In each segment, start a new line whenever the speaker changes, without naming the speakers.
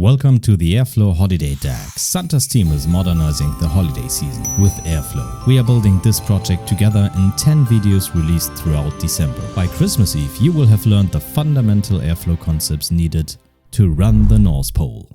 Welcome to the Airflow Holiday Deck. Santa's team is modernizing the holiday season with Airflow. We are building this project together in 10 videos released throughout December. By Christmas Eve, you will have learned the fundamental Airflow concepts needed to run the North Pole.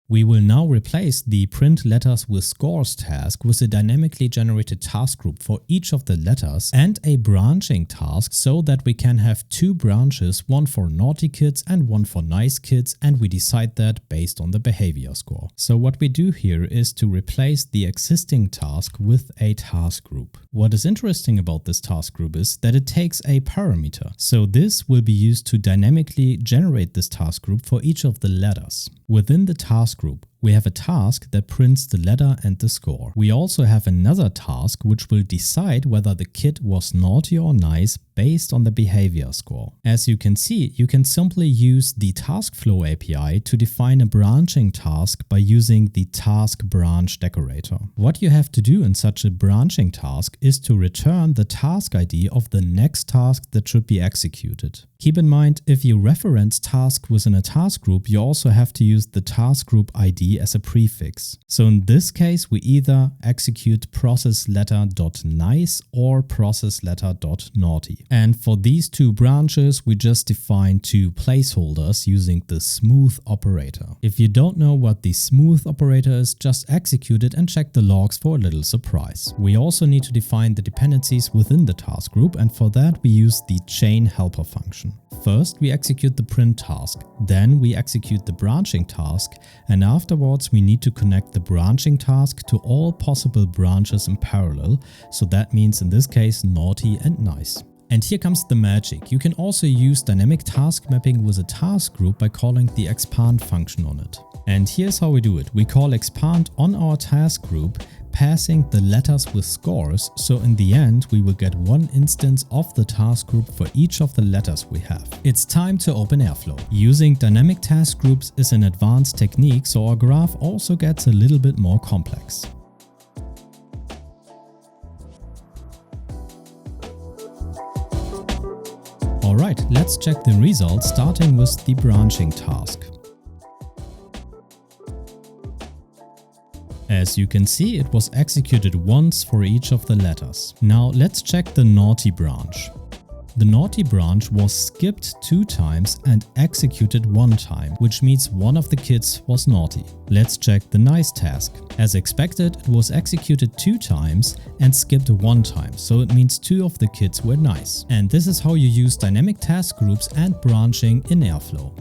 We will now replace the print letters with scores task with a dynamically generated task group for each of the letters and a branching task so that we can have two branches, one for naughty kids and one for nice kids, and we decide that based on the behavior score. So what we do here is to replace the existing task with a task group. What is interesting about this task group is that it takes a parameter. So this will be used to dynamically generate this task group for each of the letters. Within the task group, we have a task that prints the letter and the score. We also have another task which will decide whether the kid was naughty or nice based on the behavior score. As you can see, you can simply use the TaskFlow API to define a branching task by using the task branch decorator. What you have to do in such a branching task is to return the task ID of the next task that should be executed. Keep in mind, if you reference task within a task group, you also have to use the task group ID as a prefix. So in this case, we either execute processLetter.nice or processLetter.naughty. And for these two branches, we just define two placeholders using the smooth operator. If you don't know what the smooth operator is, just execute it and check the logs for a little surprise. We also need to define the dependencies within the task group, and for that we use the chain helper function. First, we execute the print task, then we execute the branching task, and afterwards we need to connect the branching task to all possible branches in parallel, so that means in this case naughty and nice. And here comes the magic. You can also use dynamic task mapping with a task group by calling the expand function on it. And here's how we do it. We call expand on our task group, passing the letters with scores, so in the end we will get one instance of the task group for each of the letters we have. It's time to open Airflow. Using dynamic task groups is an advanced technique, so our graph also gets a little bit more complex. Alright, let's check the results, starting with the branching task. As you can see, it was executed once for each of the letters. Now let's check the naughty branch. The naughty branch was skipped 2 times and executed 1 time, which means one of the kids was naughty. Let's check the nice task. As expected, it was executed 2 times and skipped 1 time, so it means 2 of the kids were nice. And this is how you use dynamic task groups and branching in Airflow.